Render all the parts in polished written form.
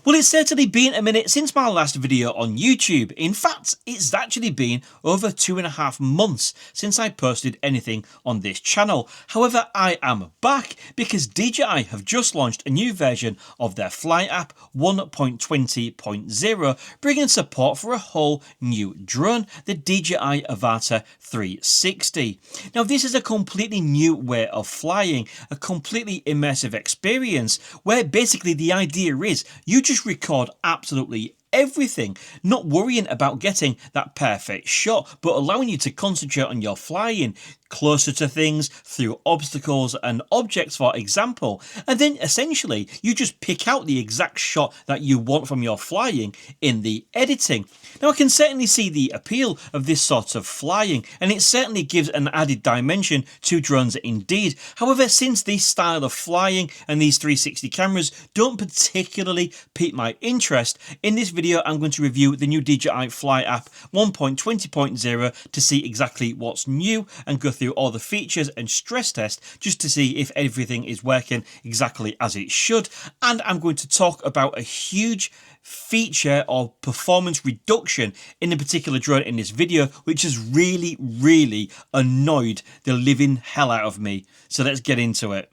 Well, it's certainly been a minute since my last video on YouTube. In fact, it's actually been over 2.5 months since I posted anything on this channel. However, I am back because DJI have just launched a new version of their Fly app 1.20.0, bringing support for a whole new drone, the DJI Avata 360. Now, this is a completely new way of flying, a completely immersive experience where basically the idea is you just record absolutely everything, not worrying about getting that perfect shot, but allowing you to concentrate on your flying, closer to things, through obstacles and objects, for example, and then essentially you just pick out the exact shot that you want from your flying in the editing. Now, I can certainly see the appeal of this sort of flying, and it certainly gives an added dimension to drones indeed. However, since this style of flying and these 360 cameras don't particularly pique my interest, in this video I'm going to review the new DJI Fly app 1.20.0 to see exactly what's new and go through all the features and stress test just to see if everything is working exactly as it should. And I'm going to talk about a huge feature or performance reduction in a particular drone in this video, which has really annoyed the living hell out of me. So let's get into it.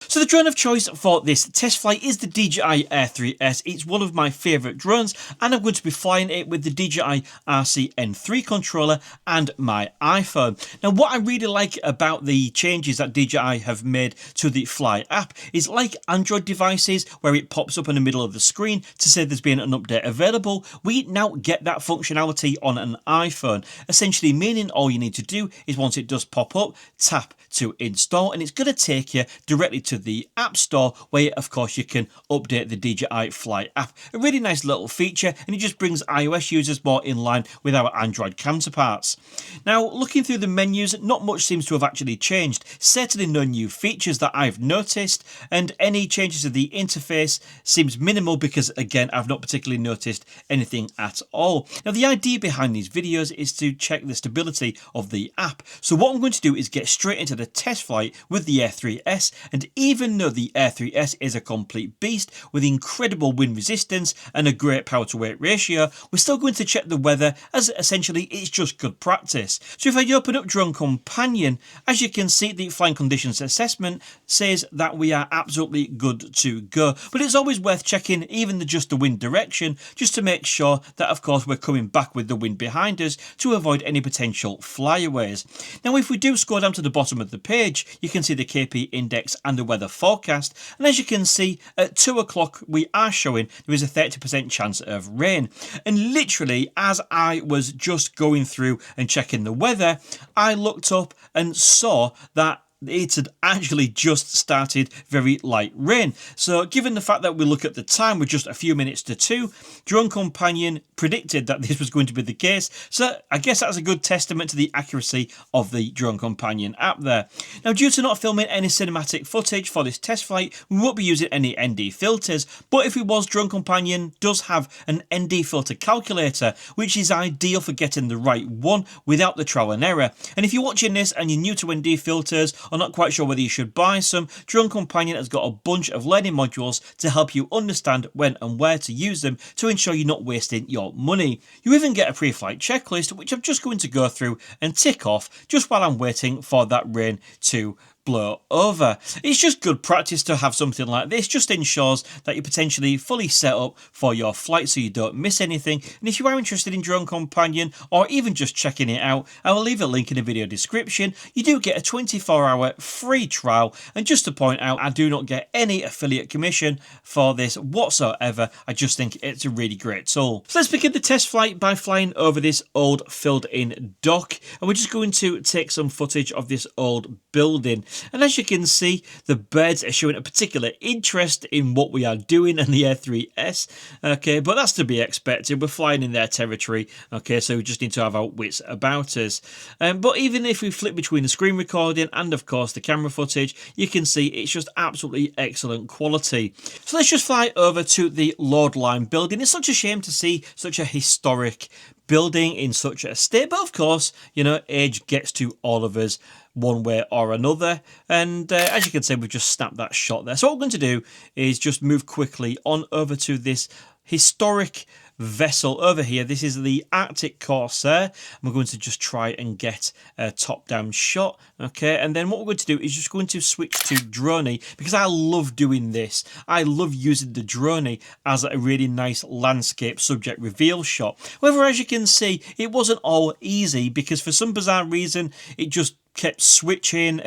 So the drone of choice for this test flight is the DJI Air 3S. It's one of my favourite drones, and I'm going to be flying it with the DJI RC-N3 controller and my iPhone. Now, what I really like about the changes that DJI have made to the Fly app is, like Android devices where it pops up in the middle of the screen to say there's been an update available, we now get that functionality on an iPhone, essentially meaning all you need to do is, once it does pop up, tap to install, and it's going to take you directly to the App Store, where of course you can update the DJI Fly app. A really nice little feature, and it just brings iOS users more in line with our Android counterparts. Now, looking through the menus, not much seems to have actually changed. Certainly no new features that I've noticed, and any changes to the interface seems minimal because, again, I've not particularly noticed anything at all. Now, the idea behind these videos is to check the stability of the app. So what I'm going to do is get straight into the test flight with the Air 3S, and even though the Air 3S is a complete beast with incredible wind resistance and a great power to weight ratio, we're still going to check the weather, as essentially it's just good practice. So if I open up Drone Companion, as you can see, the flying conditions assessment says that we are absolutely good to go, but it's always worth checking even just the wind direction, just to make sure that of course we're coming back with the wind behind us to avoid any potential flyaways. Now, if we do scroll down to the bottom of the page, you can see the KP index and the weather forecast, and as you can see, at 2 o'clock we are showing there is a 30% chance of rain. And literally, as I was just going through and checking the weather, I looked up and saw that it had actually just started very light rain. So given the fact that we look at the time, we're just a few minutes to 2, Drone Companion predicted that this was going to be the case. So I guess that's a good testament to the accuracy of the Drone Companion app there. Now, due to not filming any cinematic footage for this test flight, we won't be using any ND filters, but if it was, Drone Companion does have an ND filter calculator, which is ideal for getting the right one without the trial and error. And if you're watching this and you're new to ND filters, or not quite sure whether you should buy some, Drone Companion has got a bunch of learning modules to help you understand when and where to use them to ensure you're not wasting your money. You even get a pre-flight checklist, which I'm just going to go through and tick off just while I'm waiting for that rain to blow over. It's just good practice to have something like this, just ensures that you're potentially fully set up for your flight so you don't miss anything. And if you are interested in Drone Companion or even just checking it out, I will leave a link in the video description. You do get a 24-hour free trial, and just to point out, I do not get any affiliate commission for this whatsoever. I just think it's a really great tool. So let's begin the test flight by flying over this old filled in dock, and we're just going to take some footage of this old building. And as you can see, the birds are showing a particular interest in what we are doing in the Air 3S. Okay, but that's to be expected. We're flying in their territory. Okay, so we just need to have our wits about us. But even if we flip between the screen recording and of course the camera footage, you can see it's just absolutely excellent quality. So let's just fly over to the Lord Line building. It's such a shame to see such a historic building in such a state, but of course, you know, age gets to all of us one way or another. And as you can see, we've just snapped that shot there. So what we're going to do is just move quickly on over to this historic vessel over here. This is the Arctic Corsair. We're going to just try and get a top-down shot. Okay, and then what we're going to do is just going to switch to droney, because I love doing this. I love using the droney as a really nice landscape subject reveal shot. However, as you can see, it wasn't all easy, because for some bizarre reason it just kept switching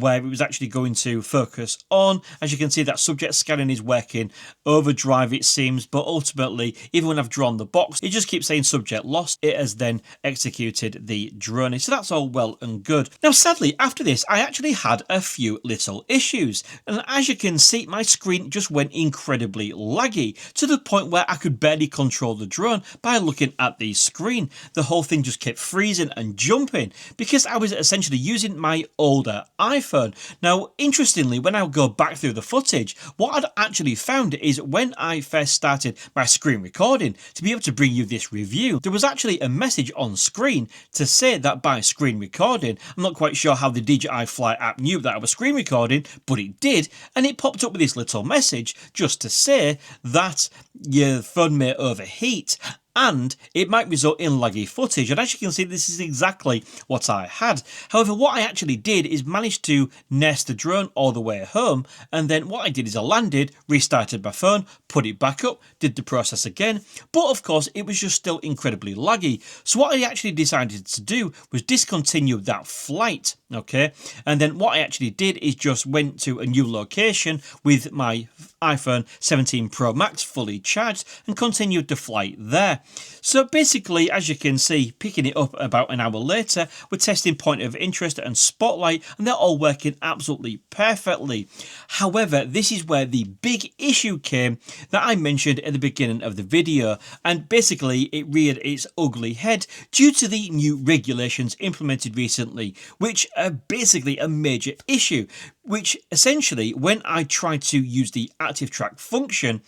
where it was actually going to focus on. As you can see, that subject scanning is working overdrive, it seems, but ultimately, even when I've drawn the box, it just keeps saying subject lost. It has then executed the drone, so that's all well and good. Now, sadly, after this, I actually had a few little issues, and as you can see, my screen just went incredibly laggy, to the point where I could barely control the drone by looking at the screen. The whole thing just kept freezing and jumping, because I was essentially using my older iPhone. Now, interestingly, when I go back through the footage, what I'd actually found is when I first started my screen recording to be able to bring you this review, there was actually a message on screen to say that by screen recording, I'm not quite sure how the DJI Fly app knew that I was screen recording, but it did, and it popped up with this little message just to say that your phone may overheat and it might result in laggy footage. And as you can see, this is exactly what I had. However, what I actually did is manage to nest the drone all the way home, and then what I did is I landed, restarted my phone, put it back up, did the process again, but of course it was just still incredibly laggy. So what I actually decided to do was discontinue that flight, okay? And then what I actually did is just went to a new location with my iPhone 17 Pro Max fully charged and continued the flight there. So basically, as you can see, picking it up about an hour later, we're testing point of interest and spotlight, and they're all working absolutely perfectly. However, this is where the big issue came that I mentioned at the beginning of the video, and basically it reared its ugly head due to the new regulations implemented recently, which are basically a major issue, which essentially, when I tried to use the active track function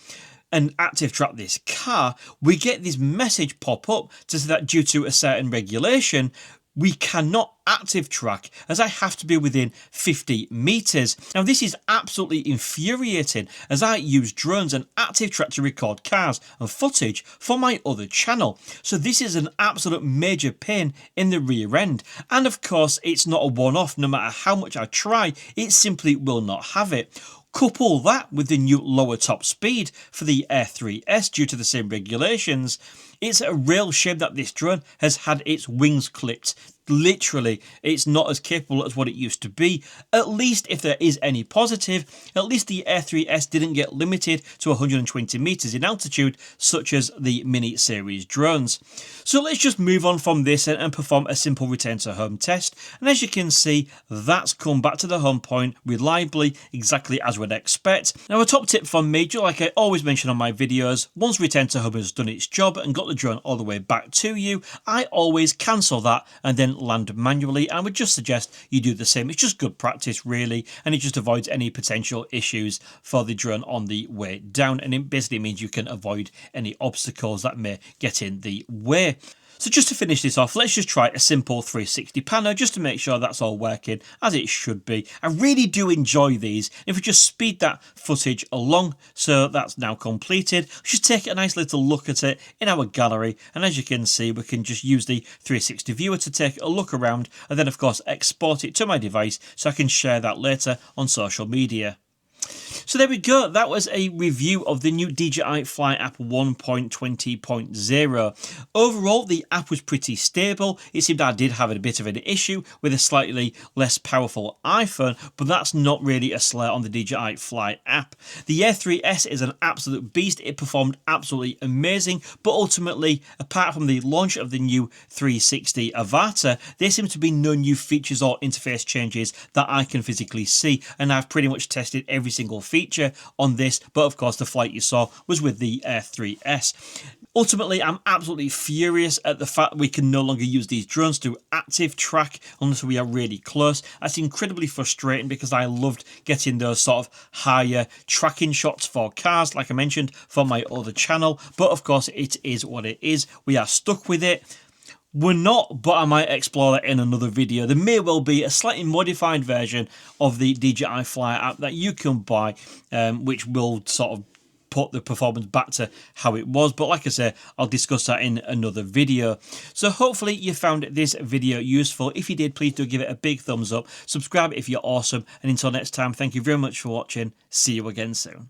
and active track this car, we get this message pop up to say that due to a certain regulation, we cannot active track, as I have to be within 50 meters. Now, this is absolutely infuriating, as I use drones and active track to record cars and footage for my other channel. So this is an absolute major pain in the rear end. And of course, it's not a one-off. No matter how much I try, it simply will not have it. Couple that with the new lower top speed for the Air 3S due to the same regulations, it's a real shame that this drone has had its wings clipped. Literally, it's not as capable as what it used to be. At least if there is any positive, at least the Air 3S didn't get limited to 120 meters in altitude, such as the mini series drones. So let's just move on from this and perform a simple return to home test. And as you can see, that's come back to the home point reliably, exactly as we'd expect. Now, a top tip from me, just like I always mention on my videos, once return to home has done its job and got the drone all the way back to you, I always cancel that and then land manually. I would just suggest you do the same. It's just good practice, really, and it just avoids any potential issues for the drone on the way down, and it basically means you can avoid any obstacles that may get in the way. So just to finish this off, let's just try a simple 360 panner just to make sure that's all working as it should be. I really do enjoy these. If we just speed that footage along, so that's now completed, let's just take a nice little look at it in our gallery. And as you can see, we can just use the 360 viewer to take a look around, and then of course export it to my device so I can share that later on social media. So there we go, that was a review of the new DJI Fly app 1.20.0. Overall, the app was pretty stable. It seemed I did have a bit of an issue with a slightly less powerful iPhone, but that's not really a slur on the DJI Fly app. The Air 3S is an absolute beast. It performed absolutely amazing, but ultimately, apart from the launch of the new 360 Avata, there seems to be no new features or interface changes that I can physically see, and I've pretty much tested every single feature on this, but of course the flight you saw was with the Air 3S. Ultimately, I'm absolutely furious at the fact that we can no longer use these drones to active track unless we are really close. That's incredibly frustrating because I loved getting those sort of higher tracking shots for cars, like I mentioned, for my other channel. But of course, it is what it is. We are stuck with it. We're not, but I might explore that in another video. There may well be a slightly modified version of the DJI Fly app that you can buy, which will sort of put the performance back to how it was. But like I say, I'll discuss that in another video. So hopefully you found this video useful. If you did, please do give it a big thumbs up. Subscribe if you're awesome. And until next time, thank you very much for watching. See you again soon.